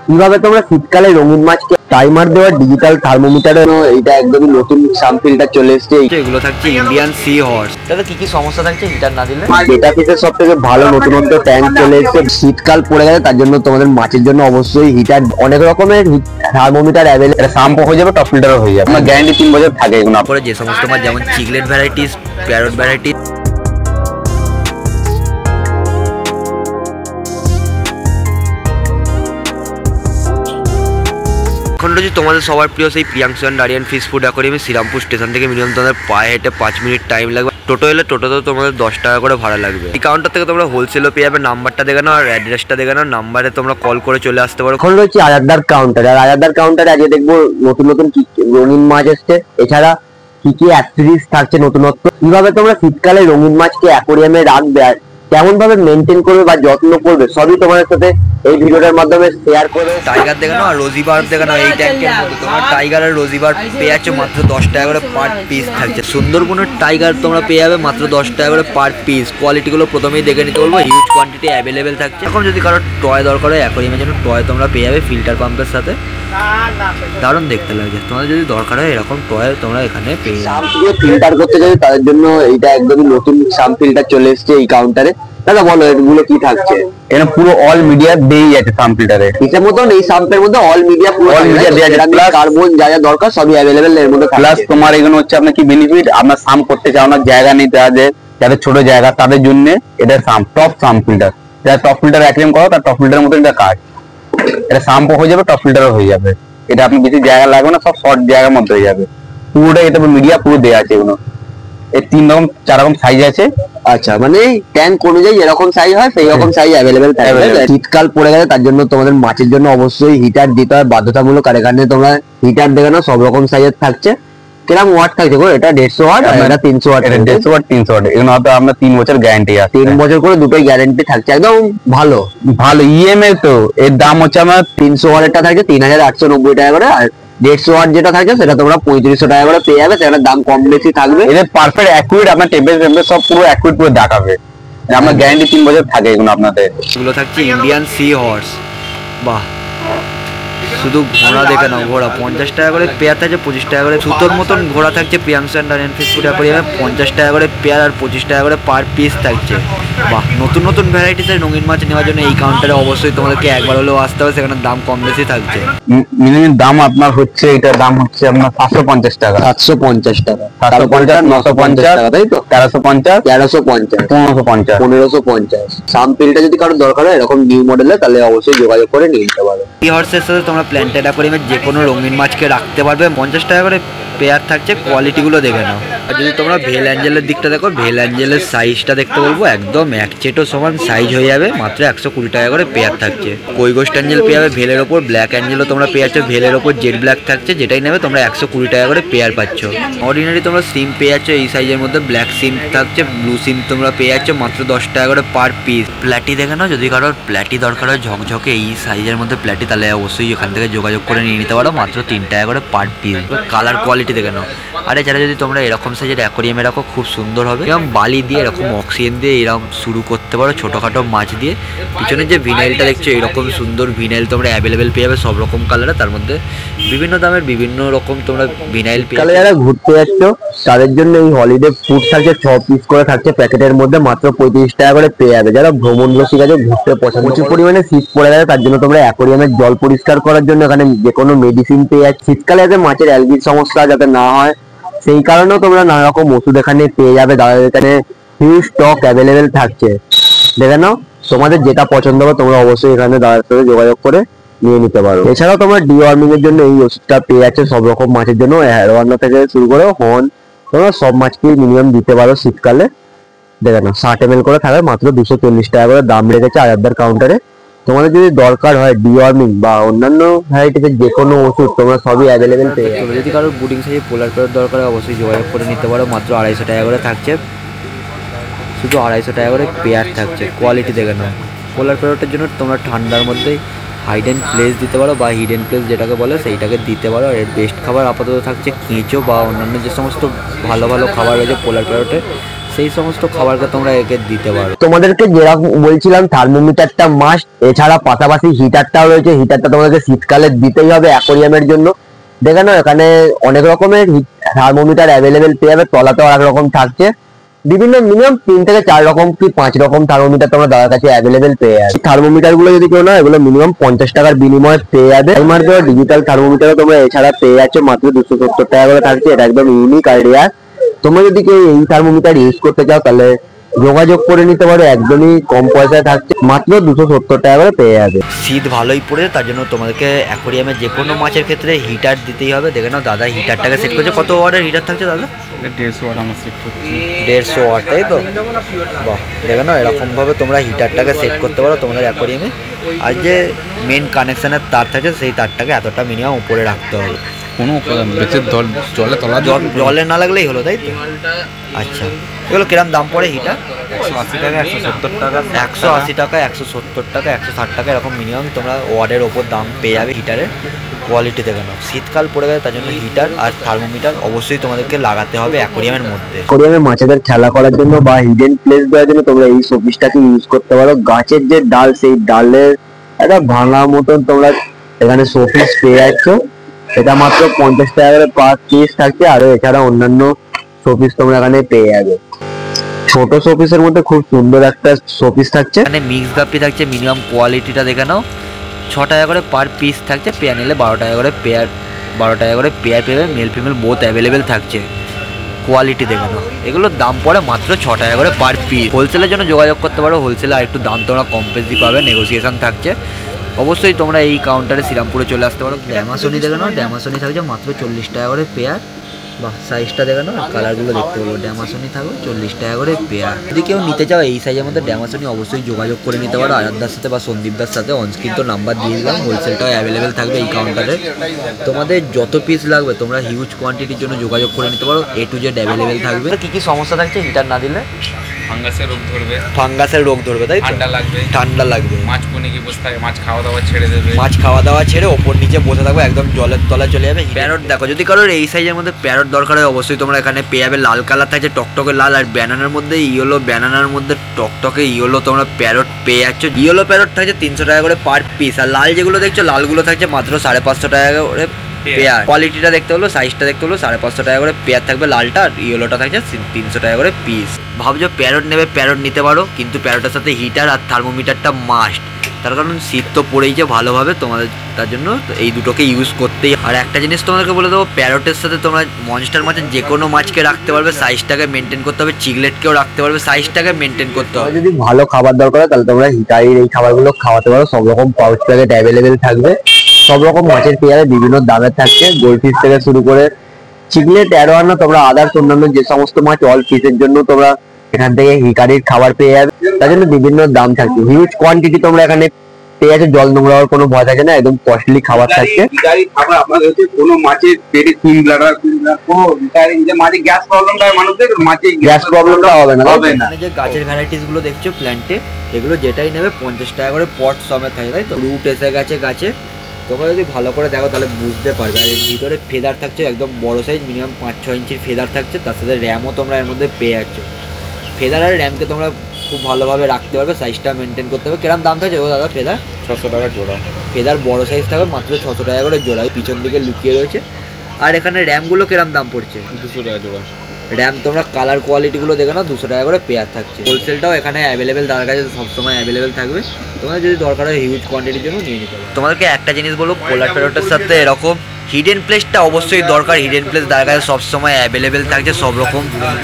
কিভাবে তোমরা শীতকালে রঙিন মাছকে টাইমার দেওয়া ডিজিটাল থার্মোমিটারের এটা একদমই নতুন সামফিলটা চলে এসেছে। এগুলো থাকছে ইন্ডিয়ান সি হর্স। তাহলে কি কি সমস্যা থাকছে হিটার না দিলে? এটা পিসের সব থেকে ভালো নতুনত্ব ট্যাঙ্ক চলে এসেছে। শীতকাল পড়ে গেছে, তার জন্য তোমাদের মাছের জন্য অবশ্যই হিটার, অনেক রকমের থার্মোমিটার অ্যাভেলেবল। শাম্পু হয়ে যাবে, টপ ফিল্টারও হয়ে যাবে। আমার গ্যারান্টি 3 বছর থাকে এগুলো। তারপরে যে সমস্ত মাছ যেমন চিকলেট ভ্যারাইটিস, প্যারট ভ্যারাইটিস, এখন রয়েছে তোমাদের সবার প্রিয় সেই Priyanshu and Aryan fish food অ্যাকোয়ারিয়ামে শ্রীরামপুর স্টেশন থেকে মিনিমাম তোমাদের পায়ে হেঁটে 5 মিনিট টাইম লাগবে। টোটো এলে টোটোতেও তোমাদের 10 টাকা করে ভাড়া লাগবে। এই কাউন্টার থেকে তোমরা হোলসেলও পেয়ে যাবে। নাম্বারটা দেখে নাও আর অ্যাড্রেসটা দেখে নাও, নাম্বারে তোমরা কল করে চলে আসতে পারো। এখন রয়েছে আজাদদার কাউন্টার, আর আজাদদার কাউন্টারে আজকে দেখবো নতুন নতুন কি রঙিন মাছ এসছে, এছাড়া কি কি অ্যাক্সেসরিজ থাকছে নতুনত্ব, কিভাবে তোমরা শীতকালে রঙিন মাছকে অ্যাকোয়ারিয়ামে রাখবে আর কেমন ভাবে মেনটেন করবে বা যত্ন করবে, সবই তোমাদের সাথে এই ভিডিওটার মাধ্যমে শেয়ার করে। টাইগার দেখে নাও আর রোজিবার দেখে নাও। এই ট্যাঙ্কের মধ্যে তোমার টাইগার আর রোজিবার পেয়ে যাচ্ছে মাত্র 10 টাকা করে পার পিস থাকছে। সুন্দরবনের টাইগার তোমরা পেয়ে যাবে মাত্র 10 টাকা করে পার পিস। কোয়ালিটিগুলো প্রথমেই দেখে নিতে বলবো, হিউজ কোয়ান্টিটি অ্যাভেলেবেল থাকছে। এখন যদি কারো টয় দরকার হয় অ্যাকোয়ারিয়ামের জন্য টয় তোমরা পেয়ে যাবে ফিল্টার পাম্পের সাথে, দারুণ দেখতে লাগে। তোমাদের যদি দরকার হয় এরকম টয় তোমরা এখানে পেয়ে যাবে। ফিল্টার করতে চাই তাদের জন্য এইটা একদমই নতুন সাম ফিল্টার চলে এসেছে এই কাউন্টারে। দাদা বলো এগুলো কি থাকছে? এখানে পুরো অল মিডিয়া দেই আছে সাম ফিল্টারে। এটার মতন এই সাম্পের মধ্যে অল মিডিয়া দেওয়া আছে, প্লাস কার্বন যা যা দরকার সবই অ্যাভেলেবেল এর মধ্যে। প্লাস তোমার এগুলো হচ্ছে আপনার কি বেনিফিট, আপনার সাম করতে চাও না, জায়গা নিতে আছে যাদের ছোট জায়গা তাদের জন্য এটা সাম টপ সাম ফিল্টার। যারা টপ ফিল্টার অ্যাক্রিম করো তার টপ ফিল্টারের মতো এটা কাজ। এটা শাম্পু হয়ে যাবে, টপ ফিল্টারও হয়ে যাবে। এটা আপনি বেশি জায়গা লাগবে না, সব শর্ট জায়গার মধ্যে হয়ে যাবে। পুরোটা এটা মিডিয়া পুরো দেওয়া আছে এগুলো। এর 3 রকম 4 রকম সাইজ আছে। আচ্ছা, মানে ট্যাঙ্ক অনুযায়ী এরকম সাইজ হয়, সেই রকম সাইজ অ্যাভেলেবেল থাকবে। শীতকাল পড়ে গেছে, তার জন্য তোমাদের মাছের জন্য অবশ্যই হিটার দিতে হয় বাধ্যতামূলক। আর এখানে তোমরা হিটার দেখে নাও, সব রকম সাইজের থাকছে। কিরকম ওয়াট থাকছে গো? এটা 150 ওয়াট আর এটা 300 ওয়াট। এটা 150 ওয়াট 300 ওয়াট। এগুলো তো আমরা 3 বছর গ্যারান্টি আছে। 3 বছর করে দুটোই গ্যারান্টি থাকছে, একদম ভালো ভালো ইএমআই। তো এর দাম হচ্ছে আমার 300 ওয়াটেরটা থাকছে 3890 টাকা করে, আর 150 ওয়াট যেটা থাকে সেটা তোমরা 3500 টাকা করে পেয়ে যাবে। সেটার দাম কম বেশি থাকবে। এদের পারফেক্ট অ্যাকুরেট আপনার টেম্পারেচার সব পুরো অ্যাকুরেট পুরো দেখাবে। আপনার গ্যারান্টি 3 বছর থাকে এগুলো আপনাদের। এগুলো থাকছে ইন্ডিয়ান সি হর্স। বাহ, শুধু ঘোড়া দেখে নাও, ঘোড়া 50 টাকা করে পেয়ার থাকছে, 25 টাকা করে সুতোর মতন ঘোড়া থাকছে। Priyanshu and Aryan fish food অ্যাকোয়ারিয়ামে 50 টাকা করে পেয়ার আর 25 টাকা করে পার পিস থাকছে। বাহ, নতুন নতুন ভ্যারাইটিসের রঙিন মাছ নেওয়ার জন্য এই কাউন্টারে অবশ্যই তোমাদেরকে একবার হলেও আসতে হবে, সেখানে দাম কম বেশি থাকছে। মিনিমাম দাম আপনার হচ্ছে, এটার দাম হচ্ছে আপনার 750 টাকা। 750 টাকা, 750, 950 টাকা, তাই তো? 1350, 1350, 1550, 1550। সামপিলটা যদি কারো দরকার হয় এরকম নিউ মডেলের, তাহলে অবশ্যই যোগাযোগ করে নিয়ে নিতে পারো। এই হর্সের সাথে তোমরা প্ল্যান্টেড অ্যাকোয়ারিয়ামে যে কোনো রঙিন মাছকে রাখতে পারবে। 50 টাকা করে পেয়ার থাকছে, কোয়ালিটিগুলো দেখে নাও। আর যদি তোমরা ভেল অ্যাঞ্জেলের দিকটা দেখো, ভেল অ্যাঞ্জেলের সাইজটা দেখতে বলবো, একদম এক চেটো সমান সাইজ হয়ে যাবে। মাত্র 120 টাকা করে পেয়ার থাকছে। কই গোস্ট অ্যাঞ্জেল পেয়ে যাবে ভেলের ওপর, ব্ল্যাক অ্যাঞ্জেলও তোমরা পেয়ে যাচ্ছ ভেলের ওপর, জেড ব্ল্যাক থাকছে। যেটাই নেবে তোমরা 120 টাকা করে পেয়ার পাচ্ছ। অর্ডিনারি তোমরা সিম পেয়ে যাচ্ছ এই সাইজের মধ্যে, ব্ল্যাক সিম থাকছে, ব্লু সিম তোমরা পেয়ে যাচ্ছ মাত্র 10 টাকা করে পার পিস। প্ল্যাটি দেখে নাও, যদি কারোর প্ল্যাটি দরকার হয় ঝকঝকে এই সাইজের মধ্যে প্ল্যাটি, তাহলে অবশ্যই এখান থেকে যোগাযোগ করে নিয়ে নিতে পারো মাত্র 3 টাকা করে পার পিস। কালার কোয়ালিটি দেখে নাও। আর এছাড়া যদি তোমরা এরকম সাইজের অ্যাকোয়ারিয়ামে রাখো খুব সুন্দর হবে। এরকম বালি দিয়ে এরকম অক্সিজেন দিয়ে এরকম শুরু করতে পারো ছোটোখাটো মাছ দিয়ে। পিছনে যে ভিনাইলটা দেখছো এরকম সুন্দর ভিনাইল তোমরা অ্যাভেলেবেল পেয়ে যাবে সব রকম কালারে। তার মধ্যে বিভিন্ন দামের বিভিন্ন রকম তোমরা ভিনাইল পেয়ে যাবে। যারা ঘুরতে যাচ্ছ তাদের জন্য এই হলিডে ফুড থাকছে 6 পিস করে থাকছে প্যাকেটের মধ্যে, মাত্র 35 টাকা করে পেয়ে যাবে। যারা ভ্রমণ রসিক আছে, ঘুরতে পছন্দ, প্রচুর পরিমাণে শীত পড়ে গেছে, তার জন্য তোমরা অ্যাকোয়ারিয়ামের জল পরিষ্কার করার জন্য এখানে যে কোনো মেডিসিন পেয়ে যাচ্ছে। শীতকালে যাতে মাছের অ্যালগির সমস্যা যাতে না হয় সেই কারণেও তোমরা নানা রকম ওষুধ এখানে পেয়ে যাবে। দাদা এখানে হিউজ স্টক অ্যাভেলেবেল থাকছে, দেখে নাও। তোমাদের যেটা পছন্দ হবে তোমরা অবশ্যই এখানে দাদার সাথে যোগাযোগ করে নিয়ে নিতে পারো। এছাড়াও তোমরা ডিওয়ার্মিং এর জন্য এই ওষুধটা পেয়ে যাচ্ছে সব রকম মাছের জন্য, হেয়ারওয়ার্না থেকে শুরু করে হন, তোমরা সব মাছকে মিনিমাম দিতে পারো শীতকালে। দেখে নাও 60 ml করে থাকবে, মাত্র 240 টাকা করে দাম রেখেছে আজাদদার কাউন্টারে। তোমাদের যদি দরকার হয় ডিওয়ার্মিং বা অন্যান্য ভ্যারাইটিসের যে কোনো ওষুধ তোমরা সবই অ্যাভেলেবেল পেয়ে যাবে। যদি কারোর বুডিং সাইজে পোলার প্যারট দরকার হয় অবশ্যই যোগাযোগ করে নিতে পারো, মাত্র 250 টাকা করে থাকছে। শুধু 250 টাকা করে পেয়ার থাকছে, কোয়ালিটি দেখে নাও। পোলার প্যারটের জন্য তোমরা ঠান্ডার মধ্যেই হাইডেন প্লেস দিতে পারো বা হিডেন প্লেস যেটাকে বলে সেইটাকে দিতে পারো। এর বেস্ট খাবার আপাতত থাকছে কেঁচো বা অন্যান্য যে সমস্ত ভালো ভালো খাবার রয়েছে পোলার প্যারটে সেই সমস্ত খাবারকে তোমরা একে দিতে পারো। তোমাদেরকে যেরকম বলছিলাম থার্মোমিটারটা মাস্ট, এছাড়া পাশাপাশি হিটারটাও রয়েছে। হিটারটা তোমাদেরকে শীতকালে দিতেই হবে অ্যাকোরিয়ামের জন্য। দেখে নাও এখানে অনেক রকমের থার্মোমিটার অ্যাভেলেবেল পেয়ে যাবে, তলাতেও এক রকম থাকছে। বিভিন্ন মিনিমাম 3 থেকে 4 রকম কি 5 রকম থার্মোমিটার তোমরা দাদার কাছে অ্যাভেলেবেল পেয়ে যাবে। থার্মোমিটার গুলো যদি কেউ না, এগুলো মিনিমাম 50 টাকার বিনিময়ে পেয়ে যাবে। টাইমার দেওয়া ডিজিটাল থার্মোমিটারও তোমরা এছাড়া পেয়ে যাচ্ছ মাত্র 270 টাকা করে থাকছে। এটা একদম ইউনিক আর রেয়ার। তোমরা যদি কেউ এই থার্মোমিটার ইউজ করতে চাও তাহলে যোগাযোগ করে নিতে পারো, একদমই কম পয়সায় থাকছে, মাত্র 270 টাকা করে পেয়ে যাবে। শীত ভালোই পড়েছে, তার জন্য তোমাদেরকে অ্যাকোরিয়ামে যে কোনো মাছের ক্ষেত্রে হিটার দিতেই হবে। দেখে নাও দাদা হিটারটাকে সেট করছে। কত ওয়াটের হিটার থাকছে দাদা? 150 ওয়াট আমার সেট করছি। 150 ওয়াট, তাই তো? বাহ, দেখে নাও এরকমভাবে তোমরা হিটারটাকে সেট করতে পারো তোমাদের অ্যাকোরিয়ামে। আর যে মেন কানেকশানের তার থাকে সেই তারটাকে এতটা মিনিমাম উপরে রাখতে হবে, কোনো বেচে জলে তলা জলে না লাগলেই হলো, তাই তো? আচ্ছা, এগুলো কিরম দাম পড়ে হিটার? 180 টাকা, 170 টাকা, 180 টাকা, 170 টাকা, 160 টাকা, এরকম মিনিমাম তোমরা ওয়ার্ডের ওপর দাম পেয়ে যাবে হিটারের। কোয়ালিটি দেখে নাও। শীতকাল পড়ে গেছে, তার জন্য হিটার আর থার্মোমিটার অবশ্যই তোমাদেরকে লাগাতে হবে অ্যাকোরিয়ামের মধ্যে। অ্যাকোরিয়ামে মাছেদের খেলা করার জন্য বা হিডেন প্লেস দেওয়ার জন্য তোমরা এই শোপিসটাকে ইউজ করতে পারো। গাছের যে ডাল, সেই ডালের একটা ভাঙা মতন তোমরা এখানে শোপিস পেয়ে যাচ্ছ। এটা মাত্র 50 টাকা করে পার পিস থাকছে। আরো এছাড়া অন্যান্য শোপিস তোমরা এখানে পেয়ে যাবে। ছোট শোপিসের মধ্যে খুব সুন্দর একটা শোপিস থাকছে। এখানে মিক্স গাপ্পি থাকছে, মিনিমাম কোয়ালিটিটা দেখে নাও। 6 টাকা করে পার পিস থাকছে, পেয়ার নিলে 12 টাকা করে পেয়ার, 12 টাকা করে পেয়ার পেবে। মেল ফিমেল বোথ অ্যাভেলেবেল থাকছে। কোয়ালিটি দেখে নাও। এগুলোর দাম পড়ে মাত্র 6 টাকা করে পার পিস। হোলসেলের জন্য যোগাযোগ করতে পারো, হোলসেলে আর একটু দাম তোমরা কম বেশি পাবে, নেগোসিয়েশন থাকছে। অবশ্যই তোমরা এই কাউন্টারে শ্রীরামপুরে চলে আসতে পারো। ড্যামাসনি দেখে নাও, ড্যামাসনি থাকছে মাত্র 40 টাকা করে পেয়ার। বাহ, সাইজটা দেখে নাও, কালারগুলো দেখতে পাবো। ড্যামাসনি থাকবে 40 টাকা করে পেয়ার। যদি কেউ নিতে চাও এই সাইজের মধ্যে ড্যামাসনি, অবশ্যই যোগাযোগ করে নিতে পারো আরাধ্যার সাথে বা সন্দীপদার সাথে। অনস্ক্রিন তো নাম্বার দিয়ে দিলাম। হোলসেলটাও অ্যাভেলেবেল থাকবে এই কাউন্টারে। তোমাদের যত পিস লাগবে তোমরা হিউজ কোয়ান্টিটির জন্য যোগাযোগ করে নিতে পারো। A to Z অ্যাভেলেবেল থাকবে। কি কি সমস্যা থাকছে হিটার না দিলে? ফাঙ্গাসের রোগ ধরবে, ফাঙ্গাসের রোগ ধরবে, তাই? ঠান্ডা লাগবে, ঠান্ডা লাগবে। মাছ কোনে কি বসে থাকে, মাছ খাওয়া দাওয়া ছেড়ে দেবে, মাছ খাওয়া দাওয়া ছেড়ে ওপর নিচে বসে থাকবে, একদম জলের তলায় চলে যাবে। প্যারট দেখো, যদি কারোর এই সাইজের মধ্যে প্যারট দরকার হয় অবশ্যই তোমরা এখানে পেয়ে যাবে। লাল কালার থাকছে, টকটকে লাল, আর ব্যানানার মধ্যে ইয়েলো, ব্যানানার মধ্যে টকটকে ইয়েলো তোমরা প্যারট পেয়ে যাচ্ছ। ইয়েলো প্যারট থাকছে 300 টাকা করে পার পিস। আর লাল যেগুলো দেখছো, লালগুলো থাকছে মাত্র 550 টাকা করে পেয়ার। কোয়ালিটিটা দেখতে হলো, সাইজটা দেখতে হলো, 550 টাকা করে পেয়ার থাকবে লালটা। আর ইয়েলোটা থাকছে 300 টাকা করে পিস। ভাবছো প্যারট নেবে, প্যারট নিতে পারো, কিন্তু প্যারটের সাথে হিটার আর থার্মোমিটারটা মাস্ট। তার কারণ শীত তো পড়েইছে ভালোভাবে তোমাদের, তার জন্য এই দুটোকে ইউজ করতেই। আর একটা জিনিস তোমাদেরকে বলে দেবো, প্যারটের সাথে তোমরা মনস্টার মাছের যে কোনো মাছকে রাখতে পারবে, সাইজটাকে মেনটেন করতে হবে। চিগলেটকেও রাখতে পারবে, সাইজটাকে মেনটেন করতে হবে। যদি ভালো খাবার দরকার হয় তাহলে তোমরা হিটারির এই খাবারগুলো খাওয়াতে পারো। সব রকম পাউচ প্যাকেট অ্যাভেলেবেল থাকবে। সব রকম মাছের পেয়ারে বিভিন্ন দামের থাকছে, গোল্ডফিশ থেকে শুরু করে চিগলেট, অ্যারোয়ানা, তোমরা আদার্স অন্যান্য যে সমস্ত মাছ অল ফিশের জন্য তোমরা এখান থেকে হিকারির খাবার পেয়ে যাবে। তার জন্য বিভিন্ন দাম থাকছে, হিউজ কোয়ান্টিটি তোমরা এখানে পেয়ে যাচ্ছে। জল নোংরা হওয়ার কোনো ভয় থাকে না, একদম কস্টলি খাবার থাকছে। খাবার আপনাদের হচ্ছে কোনো মাছের পেটে তিন ব্লাডার কোনো যে মাঝে গ্যাস প্রবলেমটা মানুষদের মাঝে গ্যাস প্রবলেমটা হবে না, হবে না। এখানে যে গাছের ভ্যারাইটিস গুলো দেখছো প্ল্যান্টে, এগুলো যেটাই নেবে 50 টাকা করে পট সমেত থাকে, তাই তো? রুট এসে গেছে গাছে, তোমরা যদি ভালো করে দেখো তাহলে বুঝতে পারবে। আর এর ভিতরে ফেদার থাকছে একদম বড় সাইজ, মিনিমাম 5-6 ইঞ্চির ফেদার থাকছে। তার সাথে র্যামও তোমরা এর মধ্যে পেয়ে যাচ্ছ। ফেদার আর র্যামকে তোমরা খুব ভালোভাবে রাখতে পারবে, সাইজটা মেনটেন করতে হবে। কিরম দাম থাকছে ও দাদা ফেদার? 600 টাকা জোড়া। ফেদার বড় সাইজ থাকবে মাত্র 600 টাকা করে জোড়া, পিছন দিকে লুকিয়ে রয়েছে। আর এখানে র্যামগুলো কিরম দাম পড়ছে? 200 টাকা জোড়া। র্যাম তোমরা কালার কোয়ালিটিগুলো দেখে নাও, 200 টাকা করে পেয়ার থাকছে। হোলসেলটাও এখানে অ্যাভেলেবেল, তার কাছে সবসময় অ্যাভেলেবেল থাকবে। তোমাদের যদি দরকার হয় হিউজ কোয়ান্টিটির জন্য নিয়ে নিতে পারো। তোমাদেরকে একটা জিনিস বলবো, পোলার প্যারটের সাথে এরকম হিডেন প্লেসটা অবশ্যই দরকার। হিডেন প্লেস তার কাছে সবসময় অ্যাভেলেবেল থাকছে সব রকম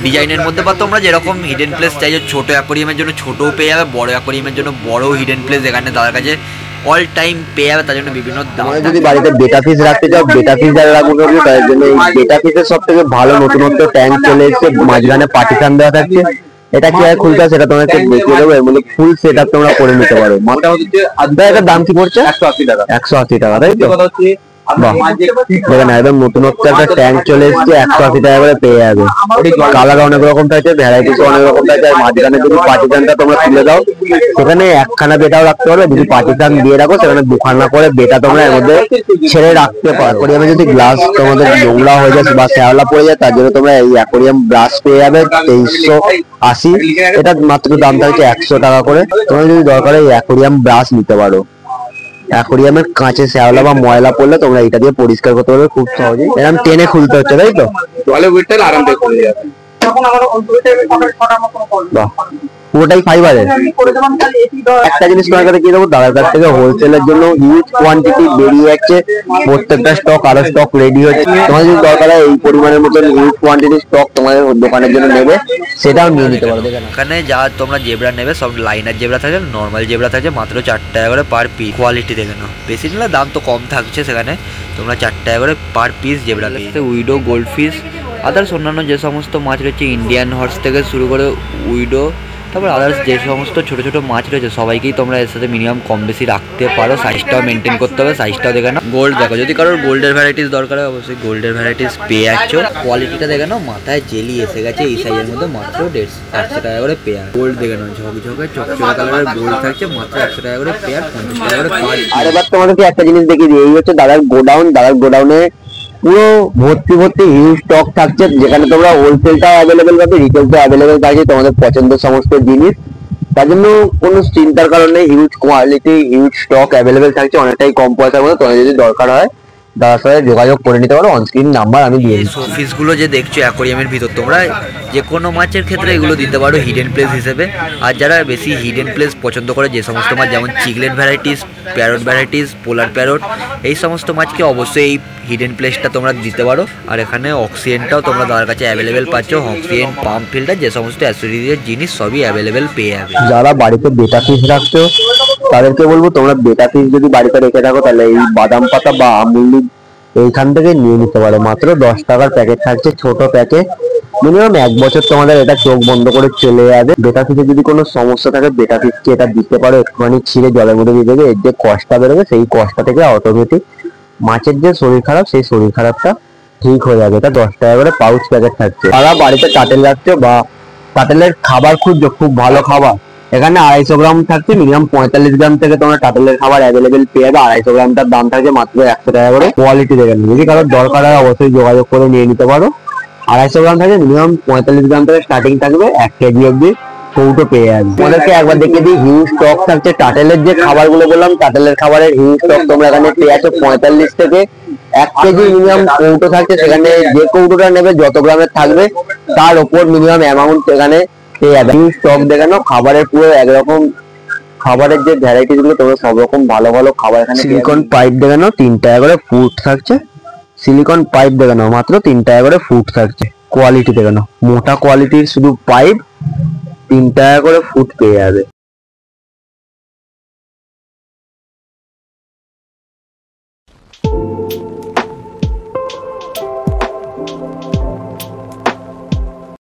ডিজাইনের মধ্যে। বা তোমরা যেরকম হিডেন প্লেস চাইছো, ছোটো অ্যাকোরিয়ামের জন্য ছোটোও পেয়ে যাবে, বড় অ্যাকোরিয়ামের জন্য বড়ও হিডেন প্লেস এখানে তার কাছে অল টাইম পেয়ে যাবে। তার জন্য বিভিন্ন দাম। যদি বাড়িতে বেটা ফিশ রাখতে চাও, বেটা ফিশ যারা রাখবো তাদের জন্য এই বেটা ফিশের সব থেকে ভালো নতুনত্ব ট্যাঙ্ক চলে এসেছে। মাঝখানে পার্টিশন দেওয়া থাকছে। এটা কি হয় খুলতে, সেটা তোমাকে দেখিয়ে দেবো। এর মধ্যে ফুল সেট আপ তোমরা করে নিতে পারো। মাথা হচ্ছে আধা, এটার দাম কি পড়ছে? 180 টাকা। 180 টাকা, তাই তো? কথা হচ্ছে দেখেন একদম নতুনত্ব একটা ট্যাঙ্ক চলে এসেছে, 180 টাকা করে পেয়ে যাবে। কালার অনেক রকম থাকছে, ভ্যারাইটিস অনেক রকম থাকছে। আর মাঝখানে যদি পার্টিশনটা তোমরা তুলে দাও, সেখানে একখানা বেটাও রাখতে পারবে। যদি পার্টিশন দিয়ে রাখো, সেখানে দুখানা করে বেটা তোমরা এর মধ্যে ছেড়ে রাখতে পারো। অ্যাকোরিয়ামে যদি গ্লাস তোমাদের নোংরা হয়ে যায় বা শ্যাওলা পড়ে যায়, তার জন্য তোমরা এই অ্যাকোরিয়াম ব্রাশ পেয়ে যাবে 2380। এটা মাত্র দাম থাকছে 100 টাকা করে। তোমরা যদি দরকার হয় এই অ্যাকোরিয়াম ব্রাশ নিতে পারো। অ্যাকোরিয়ামের কাঁচে শ্যাওলা বা ময়লা পড়লে তোমরা এটা দিয়ে পরিষ্কার করতে পারবে খুব সহজেই। এরকম টেনে খুলতে হচ্ছে, তাই তো? জলে উঠলে আরামদায়ক হয়ে যাবে। বাহ, পুরোটাই ফাইবারের। একটা জিনিস তোমার কাছে কি দেবো, দাদার কাছ থেকে হোলসেলের জন্য হিউজ কোয়ান্টিটি বেরিয়ে যাচ্ছে। প্রত্যেকটা স্টক আরো স্টক রেডি হচ্ছে। তোমার যদি দরকার হয় এই পরিমাণের মতন হিউজ কোয়ান্টিটি স্টক তোমাদের দোকানের জন্য নেবে, সেটাও নিয়ে নিতে পারো। দেখেন এখানে যা তোমরা জেব্রা নেবে সব লাইনার জেব্রা থাকে, নর্মাল জেব্রা থাকে মাত্র 4 টাকা করে পার পিস। কোয়ালিটি দেখে নাও, বেশি নিলে দাম তো কম থাকছে। সেখানে তোমরা 4 টাকা করে পার পিস জেব্রা পেয়ে। উইডো, গোল্ড ফিশ, আদার্স অন্যান্য যে সমস্ত মাছ রয়েছে, ইন্ডিয়ান হর্স থেকে শুরু করে উইডো, তারপর আদার্স যে সমস্ত ছোটো ছোটো মাছ রয়েছে, সবাইকেই তোমরা এর সাথে মিনিমাম কম বেশি রাখতে পারো। সাইজটাও মেনটেন করতে হবে, সাইজটাও দেখে নাও। গোল্ড দেখো, যদি কারোর গোল্ডের ভ্যারাইটিস দরকার হয় অবশ্যই গোল্ডের ভ্যারাইটিস পেয়ে যাচ্ছ। কোয়ালিটিটা দেখে নাও, মাথায় জেলি এসে গেছে এই সাইজের মধ্যে, মাত্র 150 টাকা করে পেয়ার। গোল্ড দেখে নাও, ঝকঝকে চকচকে কালারের গোল্ড থাকছে, মাত্র 100 টাকা করে পেয়ার, 50 টাকা করে পার। আর এবার তোমাদেরকে একটা জিনিস দেখিয়ে দিই, এই হচ্ছে দাদার গোডাউন। দাদার গোডাউনে পুরো ভর্তি ভর্তি হিউজ স্টক থাকছে, যেখানে তোমরা হোলসেলটাও অ্যাভেলেবেল পাবে, রিটেলটাও অ্যাভেলেবেল থাকছে তোমাদের পছন্দের সমস্ত জিনিস। তার জন্য কোনো চিন্তার কারণ নেই, huge quality huge stock available থাকছে অনেকটাই কম পয়সার মধ্যে। তোমাদের যদি দরকার হয় দাদার সাথে যোগাযোগ করে নিতে পারো, অনস্ক্রিন নাম্বার আমি দিয়ে এই দিচ্ছি। শোপিসগুলো যে দেখছো অ্যাকোরিয়ামের ভিতর, তোমরা যে কোনো মাছের ক্ষেত্রে এগুলো দিতে পারো হিডেন প্লেস হিসেবে। আর যারা বেশি হিডেন প্লেস পছন্দ করে, যে সমস্ত মাছ যেমন চিকলেট ভ্যারাইটিস, প্যারট ভ্যারাইটিস, পোলার প্যারট, এই সমস্ত মাছকে অবশ্যই এই হিডেন প্লেসটা তোমরা দিতে পারো। আর এখানে অক্সিজেনটাও তোমরা তার কাছে অ্যাভেলেবেল পাচ্ছ। অক্সিজেন, পাম্প ফিল্টার, যে সমস্ত অ্যাসোসিয়েটেড জিনিস সবই অ্যাভেলেবেল পেয়ে যাবে। যারা বাড়িতে বেটা ফিশ রাখছো তাদেরকে বলবো, তোমরা বেটা ফিশ যদি বাড়িতে রেখে থাকো, তাহলে এই বাদাম পাতা বা আমুলি এইখান থেকে নিয়ে নিতে পারো। মাত্র 10 টাকার প্যাকেট থাকছে, ছোট প্যাকেট। মিনিমাম 1 বছর তোমাদের এটা চোখ বন্ধ করে চলে যাবে। বেটা ফিশে যদি কোনো সমস্যা থাকে, বেটা ফিশকে এটা দিতে পারো, একটুখানি ছিঁড়ে জলের মধ্যে দিয়ে দেবে। এর যে কষ্টটা বেরোবে, সেই কষ্টটা থেকে অটোমেটিক মাছের যে শরীর খারাপ, সেই শরীর খারাপটা ঠিক হয়ে যাবে। এটা 10 টাকা করে পাউচ প্যাকেট থাকছে। তারা বাড়িতে কাটেল রাখছে বা কাটেলের খাবার খুঁজছো, খুব ভালো খাবার, এখানে 250 গ্রাম থাকছে। মিনিমাম 45 গ্রাম থেকে তোমরা কাটেলের খাবার অ্যাভেলেবেল পেয়ে যাবে। 250 গ্রামটার দাম থাকছে মাত্র 100 টাকা করে। কোয়ালিটি দেখেন, যদি কারোর দরকার হয় অবশ্যই যোগাযোগ করে নিয়ে নিতে পারো। 250 গ্রাম থাকে, মিনিমাম 45 গ্রাম থেকে স্টার্টিং থাকবে, 1 কেজি অব্দি কৌটো পেয়ে যাবে। তোমাদেরকে একবার দেখিয়ে দিই, হিউজ স্টক থাকছে টাটেলের যে খাবারগুলো বললাম, টাটেলের খাবারের হিউজ স্টক তোমরা এখানে পেয়ে যাচ্ছ। 45 থেকে 1 কেজি মিনিমাম কৌটো থাকছে। সেখানে যে কৌটোটা নেবে, যত গ্রামের থাকবে, তার ওপর মিনিমাম অ্যামাউন্ট এখানে পেয়ে যাবে। হিউজ স্টক দেখানো খাবারের, পুরো একরকম খাবারের যে ভ্যারাইটিস গুলো, তোমরা সব রকম ভালো ভালো খাবার এখানে। সিলিকন পাইপ দেখানো 3 টাকা করে ফুট থাকছে। সিলিকন পাইপ দেখানো মাত্র 3 টাকা করে ফুট থাকছে। কোয়ালিটি দেখানো, মোটা কোয়ালিটির শুধু পাইপ 3 টাকা করে ফুট পেয়ে যাবে।